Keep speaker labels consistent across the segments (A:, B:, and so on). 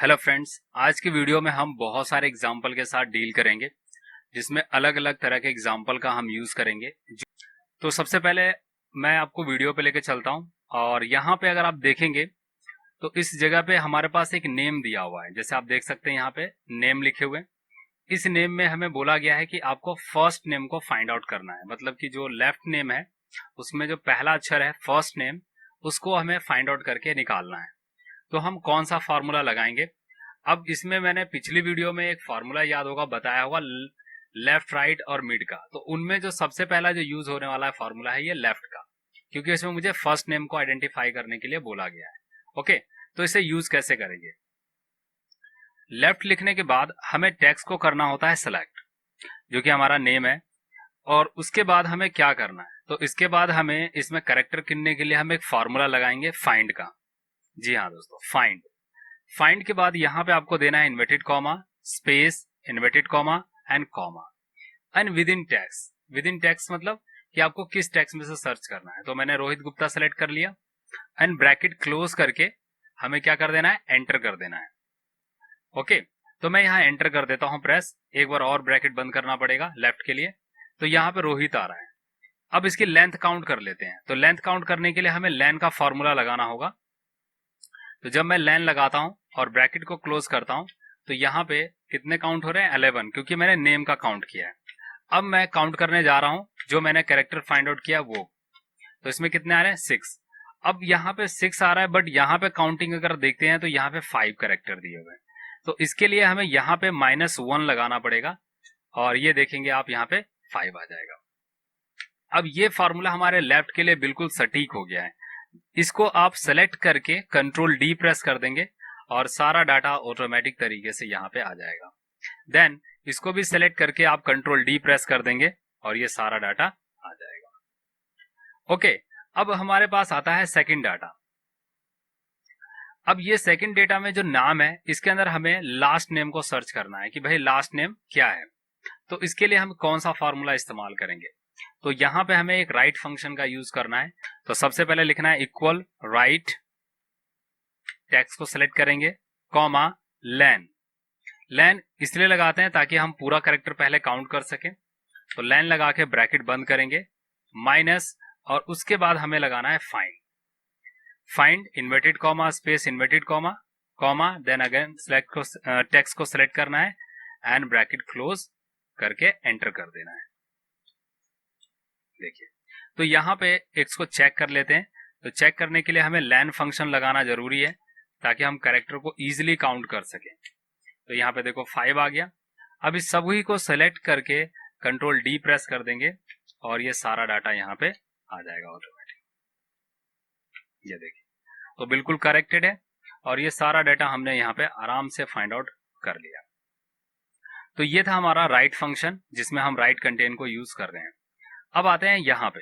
A: Hello friends, आज की video में हम बहुत सारे एग्जाम्पल के साथ डील करेंगे जिसमें अलग अलग तरह के एग्जाम्पल का हम यूज करेंगे। तो सबसे पहले मैं आपको वीडियो पे लेके चलता हूं और यहाँ पे अगर आप देखेंगे तो इस जगह पे हमारे पास एक नेम दिया हुआ है। जैसे आप देख सकते हैं यहाँ पे नेम लिखे हुए हैं। इस नेम में हमें बोला गया है कि आपको फर्स्ट नेम को फाइंड आउट करना है, मतलब कि जो लेफ्ट नेम है उसमें जो पहला अक्षर है फर्स्ट नेम, उसको हमें फाइंड आउट करके निकालना है। तो हम कौन सा फॉर्मूला लगाएंगे? अब इसमें मैंने पिछली वीडियो में एक फॉर्मूला याद होगा बताया होगा, लेफ्ट राइट और मिड का। तो उनमें जो सबसे पहला जो यूज होने वाला है फॉर्मूला है ये लेफ्ट का, क्योंकि इसमें मुझे फर्स्ट नेम को आइडेंटिफाई करने के लिए बोला गया है। ओके, तो इसे यूज कैसे करेंगे? लेफ्ट लिखने के बाद हमें टेक्स्ट को करना होता है सेलेक्ट, जो कि हमारा नेम है। और उसके बाद हमें क्या करना है? तो इसके बाद हमें इसमें करेक्टर गिनने के लिए हम एक फॉर्मूला लगाएंगे फाइंड का। जी हाँ दोस्तों, फाइंड। फाइंड के बाद यहाँ पे आपको देना है inverted comma, space, inverted comma and comma and with in tax. With in tax मतलब कि आपको किस टैक्स में से सर्च करना है। तो मैंने रोहित गुप्ता सेलेक्ट कर लिया एंड ब्रैकेट क्लोज करके हमें क्या कर देना है? एंटर कर देना है। ओके, तो मैं यहाँ एंटर कर देता हूँ प्रेस। एक बार और ब्रैकेट बंद करना पड़ेगा लेफ्ट के लिए। तो यहाँ पे रोहित आ रहा है। अब इसकी लेंथ काउंट कर लेते हैं। तो लेंथ काउंट करने के लिए हमें लेन का फॉर्मूला लगाना होगा। तो जब मैं लेन लगाता हूं और ब्रैकेट को क्लोज करता हूं तो यहाँ पे कितने काउंट हो रहे हैं? 11, क्योंकि मैंने नेम का काउंट किया है। अब मैं काउंट करने जा रहा हूं जो मैंने कैरेक्टर फाइंड आउट किया वो। तो इसमें कितने आ रहे हैं? 6। अब यहाँ पे 6 आ रहा है, बट यहाँ पे काउंटिंग अगर देखते हैं तो यहाँ पे 5 कैरेक्टर दिए हुए हैं। तो इसके लिए हमें यहाँ पे -1 लगाना पड़ेगा और ये देखेंगे आप यहाँ पे 5 आ जाएगा। अब ये फॉर्मूला हमारे लेफ्ट के लिए बिल्कुल सटीक हो गया है। इसको आप सेलेक्ट करके कंट्रोल डी प्रेस कर देंगे और सारा डाटा ऑटोमेटिक तरीके से यहाँ पे आ जाएगा। देन इसको भी सेलेक्ट करके आप कंट्रोल डी प्रेस कर देंगे और ये सारा डाटा आ जाएगा। ओके, अब हमारे पास आता है सेकंड डाटा। अब ये सेकंड डेटा में जो नाम है इसके अंदर हमें लास्ट नेम को सर्च करना है कि भाई लास्ट नेम क्या है। तो इसके लिए हम कौन सा फॉर्मूला इस्तेमाल करेंगे? तो यहाँ पे हमें एक राइट फंक्शन का यूज करना है। तो सबसे पहले लिखना है इक्वल राइट, टेक्स्ट को सिलेक्ट करेंगे, कॉमा लेन। लेन इसलिए लगाते हैं ताकि हम पूरा कैरेक्टर पहले काउंट कर सकें। तो लेन लगा के ब्रैकेट बंद करेंगे, माइनस, और उसके बाद हमें लगाना है find. Find inverted comma, space, inverted comma, comma, then again select को, टेक्स्ट को सिलेक्ट करना है एंड ब्रैकेट क्लोज करके एंटर कर देना है। देखिए, तो यहाँ पे एक्स को चेक कर लेते हैं। तो चेक करने के लिए हमें लेन फंक्शन लगाना जरूरी है ताकि हम कैरेक्टर को इजीली काउंट कर सकें। तो यहाँ पे देखो 5 आ गया। अब इस सभी को सेलेक्ट करके कंट्रोल डी प्रेस कर देंगे और ये सारा डाटा यहाँ पे आ जाएगा ऑटोमेटिक। ये देखिए, तो बिल्कुल करेक्टेड है और ये सारा डाटा हमने यहाँ पे आराम से फाइंड आउट कर लिया। तो ये था हमारा राइट फंक्शन जिसमें हम राइट कंटेंट को यूज कर रहे हैं। अब आते हैं यहाँ पे।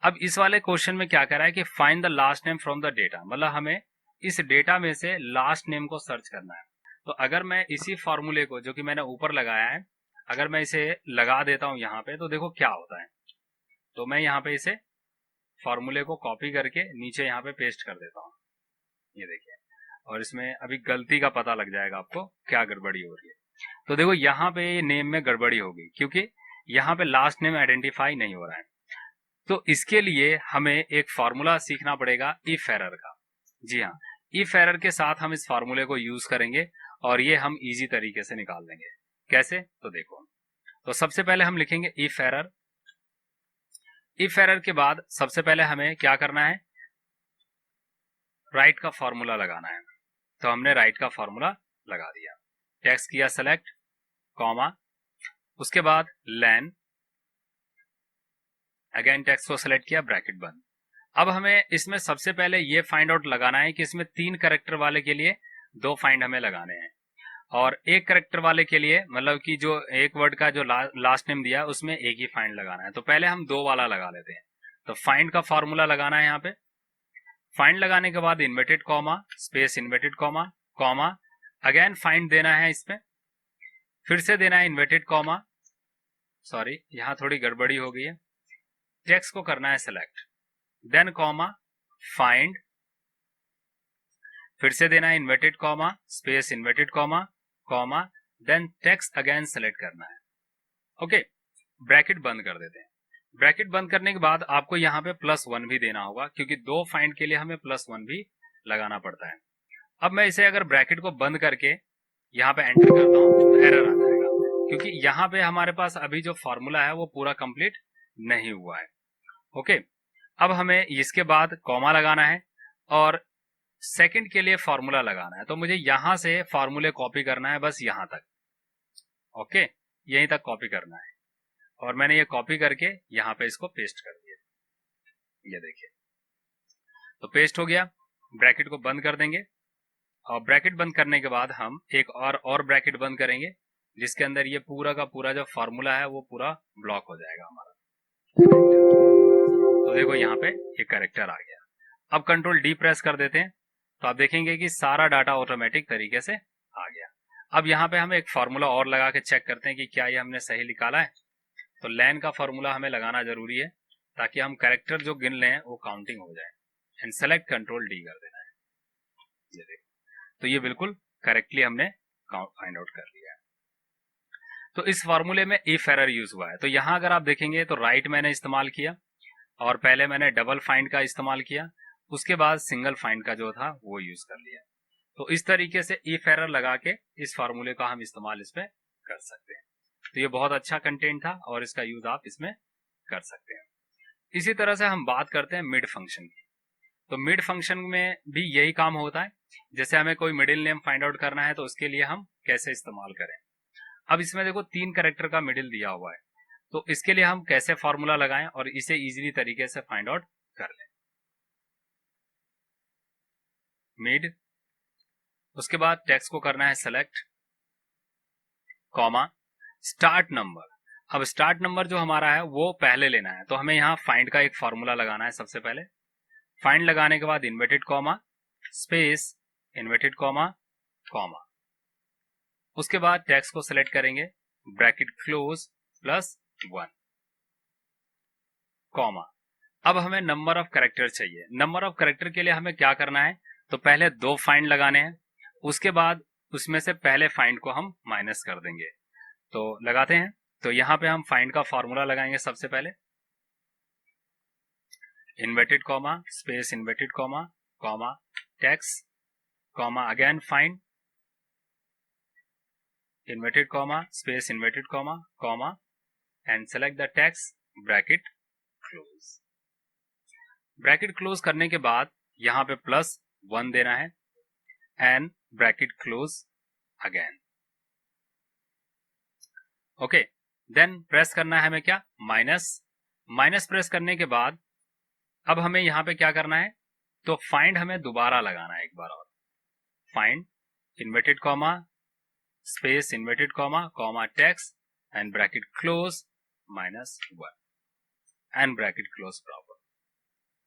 A: अब इस वाले क्वेश्चन में क्या कह रहा है कि find the last name from the data, मतलब हमें इस डेटा में से लास्ट नेम को सर्च करना है। तो अगर मैं इसी फॉर्मूले को जो कि मैंने ऊपर लगाया है, अगर मैं इसे लगा देता हूं यहाँ पे तो देखो क्या होता है। तो मैं यहाँ पे इसे फॉर्मूले को कॉपी करके नीचे यहाँ पे पेस्ट कर देता हूँ। ये देखिए, और इसमें अभी गलती का पता लग जाएगा आपको क्या गड़बड़ी हो रही है। तो देखो यहाँ पे नेम में गड़बड़ी होगी क्योंकि यहाँ पे लास्ट नेम आइडेंटिफाई नहीं हो रहा है। तो इसके लिए हमें एक फॉर्मूला सीखना पड़ेगा इफ एरर का। जी हाँ, इफ एरर के साथ हम इस फॉर्मूले को यूज करेंगे और ये हम इजी तरीके से निकाल देंगे। कैसे? तो देखो, तो सबसे पहले हम लिखेंगे इफ एरर। इफ एरर के बाद सबसे पहले हमें क्या करना है? राइट का फॉर्मूला लगाना है। तो हमने राइट का फॉर्मूला लगा दिया, टेक्स्ट किया सेलेक्ट, कॉमा, उसके बाद लेन, अगेन टेक्स्ट को सेलेक्ट किया, ब्रैकेट बंद। अब हमें इसमें सबसे पहले ये फाइंड आउट लगाना है कि इसमें 3 कैरेक्टर वाले के लिए 2 फाइंड हमें लगाने हैं और 1 कैरेक्टर वाले के लिए, मतलब कि जो एक वर्ड का जो लास्ट नेम दिया है उसमें एक ही फाइंड लगाना है। तो पहले हम 2 वाला लगा लेते हैं। तो फाइंड का फॉर्मूला लगाना है यहाँ पे। फाइंड लगाने के बाद inverted comma, space, inverted comma, comma, again find देना है इसमें, फिर से देना है इन्वर्टेड कॉमा, सॉरी यहाँ थोड़ी गड़बड़ी हो गई है, टेक्स्ट को करना है सेलेक्ट, देन कॉमा, फाइंड, फिर से देना है inverted comma space inverted comma comma, then text again select करना है। ओके, ब्रैकेट बंद कर देते हैं। ब्रैकेट बंद करने के बाद आपको यहाँ पे +1 भी देना होगा, क्योंकि 2 फाइंड के लिए हमें +1 भी लगाना पड़ता है। अब मैं इसे अगर ब्रैकेट को बंद करके यहाँ पे एंटर करता हूँ तो एरर आ जाएगा, क्योंकि यहाँ पे हमारे पास अभी जो फॉर्मूला है वो पूरा कंप्लीट नहीं हुआ है। ओके, अब हमें इसके बाद कॉमा लगाना है और सेकंड के लिए फॉर्मूला लगाना है। तो मुझे यहां से फॉर्मूले कॉपी करना है, बस यहां तक। ओके, यहीं तक कॉपी करना है और मैंने ये कॉपी करके यहाँ पे इसको पेस्ट कर दिया। ये देखिए, तो पेस्ट हो गया। ब्रैकेट को बंद कर देंगे और ब्रैकेट बंद करने के बाद हम एक और ब्रैकेट बंद करेंगे, जिसके अंदर ये पूरा का पूरा जो फॉर्मूला है वो पूरा ब्लॉक हो जाएगा हमारा। तो देखो यहाँ पे ये कैरेक्टर आ गया। अब कंट्रोल डी प्रेस कर देते हैं तो आप देखेंगे कि सारा डाटा ऑटोमेटिक तरीके से आ गया। अब यहाँ पे हम एक फॉर्मूला और लगा के चेक करते हैं कि क्या ये हमने सही निकाला है। तो लैन का फॉर्मूला हमें लगाना जरूरी है, ताकि हम कैरेक्टर जो गिन ले वो काउंटिंग हो जाए। एंड सेलेक्ट कंट्रोल डी कर देना है। ये देखो, तो ये बिल्कुल करेक्टली हमने फाइंड आउट कर लिया है। तो इस फॉर्मूले में इफ एरर यूज हुआ है। तो यहाँ अगर आप देखेंगे तो राइट मैंने इस्तेमाल किया और पहले मैंने डबल फाइंड का इस्तेमाल किया, उसके बाद सिंगल फाइंड का जो था वो यूज कर लिया। तो इस तरीके से इफ एरर लगा के इस फॉर्मूले का हम इस्तेमाल इसमें कर सकते हैं। तो ये बहुत अच्छा कंटेंट था और इसका यूज आप इसमें कर सकते हैं। इसी तरह से हम बात करते हैं मिड फंक्शन की। तो मिड फंक्शन में भी यही काम होता है। जैसे हमें कोई मिडिल नेम फाइंड आउट करना है तो उसके लिए हम कैसे इस्तेमाल करें। अब इसमें देखो 3 कैरेक्टर का मिडिल दिया हुआ है, तो इसके लिए हम कैसे फॉर्मूला लगाएं और इसे इजीली तरीके से फाइंड आउट कर लें। मिड, उसके बाद टेक्स्ट को करना है सेलेक्ट, कॉमा स्टार्ट नंबर। अब स्टार्ट नंबर जो हमारा है वो पहले लेना है, तो हमें यहाँ फाइंड का एक फॉर्मूला लगाना है। सबसे पहले फाइंड लगाने के बाद inverted comma space inverted comma comma, उसके बाद टेक्स्ट को सिलेक्ट करेंगे, ब्रैकेट क्लोज +1 कॉमा। अब हमें नंबर ऑफ कैरेक्टर चाहिए। नंबर ऑफ कैरेक्टर के लिए हमें क्या करना है, तो पहले 2 फाइंड लगाने हैं, उसके बाद उसमें से पहले फाइंड को हम माइनस कर देंगे। तो लगाते हैं। तो यहाँ पे हम फाइंड का फॉर्मूला लगाएंगे। सबसे पहले inverted comma space inverted comma comma text comma again find inverted comma space inverted comma comma and select the text, bracket close. Bracket close करने के बाद यहाँ पे +1 देना है and bracket close again. Okay, then press करना है हमें क्या, माइनस प्रेस करने के बाद अब हमें यहाँ पे क्या करना है, तो फाइंड हमें दोबारा लगाना है एक बार और। Find inverted comma space inverted comma comma text and bracket close -1 and bracket close proper,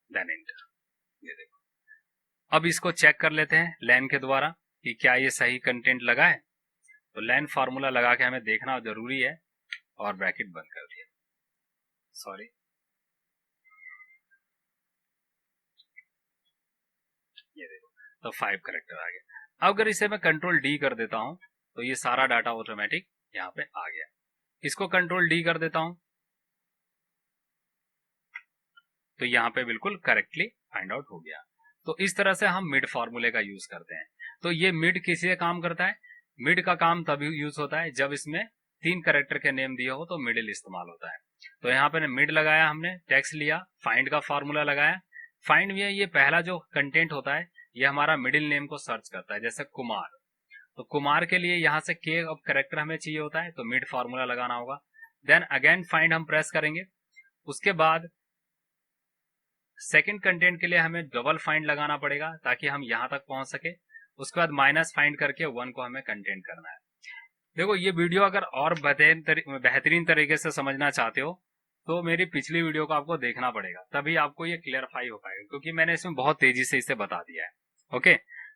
A: then enter. ये देखो, अब इसको चेक कर लेते हैं लैन के द्वारा कि क्या ये सही कंटेंट लगा है। तो लैन फार्मूला लगा के हमें देखना जरूरी है और ब्रैकेट बंद कर दिया। सॉरी, ये देखो, तो 5 कैरेक्टर आ गया। अब अगर इसे मैं कंट्रोल डी कर देता हूं तो ये सारा डाटा ऑटोमेटिक यहाँ पे आ गया। इसको कंट्रोल डी कर देता हूं तो यहाँ पे बिल्कुल करेक्टली फाइंड आउट हो गया। तो इस तरह से हम मिड फार्मूले का यूज करते हैं। तो ये मिड किसी काम करता है, मिड का काम तभी यूज होता है जब इसमें 3 कैरेक्टर के नेम दिए हो तो मिडिल इस्तेमाल होता है। तो यहाँ पे मिड लगाया, हमने टेक्स्ट लिया, फाइंड का फार्मूला लगाया। फाइंड में ये पहला जो कंटेंट होता है ये हमारा मिडिल नेम को सर्च करता है, जैसे कुमार। तो कुमार के लिए यहाँ से के ऑफ कैरेक्टर हमें चाहिए होता है, तो मिड फार्मूला लगाना होगा। देन अगेन फाइंड हम प्रेस करेंगे, उसके बाद सेकंड कंटेंट के लिए हमें डबल फाइंड लगाना पड़ेगा ताकि हम यहां तक पहुंच सके। उसके बाद माइनस फाइंड करके 1 को हमें कंटेंट करना है। देखो, ये वीडियो अगर और बेहतरीन तरीके से समझना चाहते हो तो मेरी पिछली वीडियो को आपको देखना पड़ेगा, तभी आपको ये क्लियरफाई हो पाएगा, क्योंकि मैंने इसमें बहुत तेजी से इसे बता दिया है। ओके,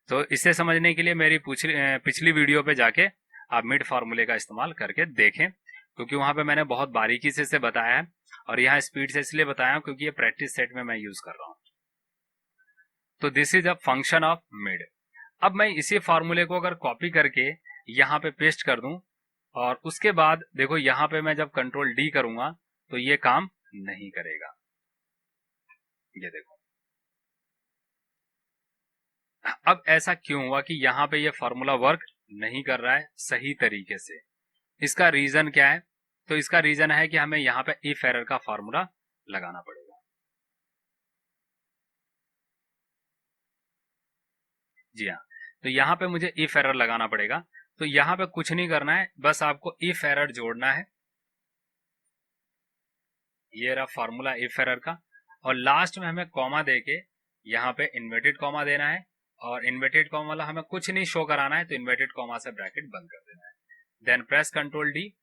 A: तो इसे समझने के लिए मेरी पिछली वीडियो पे जाके आप मिड फार्मूले का इस्तेमाल करके देखें, क्योंकि वहां पे मैंने बहुत बारीकी से इसे बताया है और यहाँ स्पीड से इसलिए बताया हूं क्योंकि ये प्रैक्टिस सेट में मैं यूज कर रहा हूं। तो this is a function of mid. अब मैं इसी फार्मूले को अगर कॉपी करके यहाँ पे पेस्ट कर दूं और उसके बाद देखो यहाँ पे मैं जब कंट्रोल डी करूंगा तो ये काम नहीं करेगा। ये देखो, अब ऐसा क्यों हुआ कि यहाँ पे ये फार्मूला वर्क नहीं कर रहा है सही तरीके से? इसका रीजन क्या है? तो इसका रीजन है कि हमें यहाँ पे इफ एरर का फार्मूला लगाना पड़ेगा। जी हाँ, तो यहाँ पे मुझे इफ एरर लगाना पड़ेगा। तो यहाँ पे कुछ नहीं करना है, बस आपको इफ एरर जोड़ना है। ये रहा फार्मूला इफ एरर का, और लास्ट में हमें कॉमा देके यहाँ पे इन्वर्टेड कॉमा देना है, और इन्वर्टेड कॉमा वाला हमें कुछ नहीं शो कराना है, तो इन्वर्टेड कॉमा से ब्रैकेट बंद कर देना है। देन प्रेस कंट्रोल डी,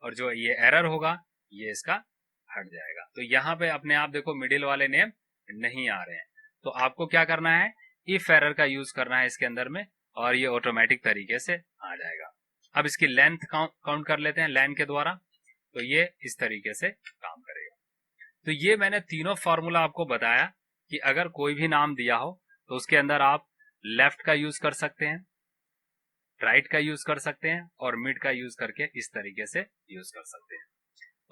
A: और जो ये एरर होगा ये इसका हट जाएगा। तो यहाँ पे अपने आप देखो मिडिल वाले नेम नहीं आ रहे हैं। तो आपको क्या करना है, इफ एरर का यूज करना है इसके अंदर में, और ये ऑटोमेटिक तरीके से आ जाएगा। अब इसकी लेंथ काउंट कर लेते हैं लेन के द्वारा, तो ये इस तरीके से काम करेगा। तो ये मैंने तीनों फार्मूला आपको बताया कि अगर कोई भी नाम दिया हो तो उसके अंदर आप लेफ्ट का यूज कर सकते हैं, राइट का यूज कर सकते हैं, और मिड का यूज करके इस तरीके से यूज कर सकते हैं।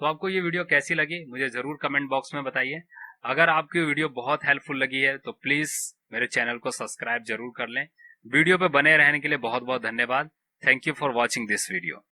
A: तो आपको ये वीडियो कैसी लगी मुझे जरूर कमेंट बॉक्स में बताइए। अगर आपकी वीडियो बहुत हेल्पफुल लगी है तो प्लीज मेरे चैनल को सब्सक्राइब जरूर कर लें। वीडियो पे बने रहने के लिए बहुत बहुत धन्यवाद। Thank you for watching this video.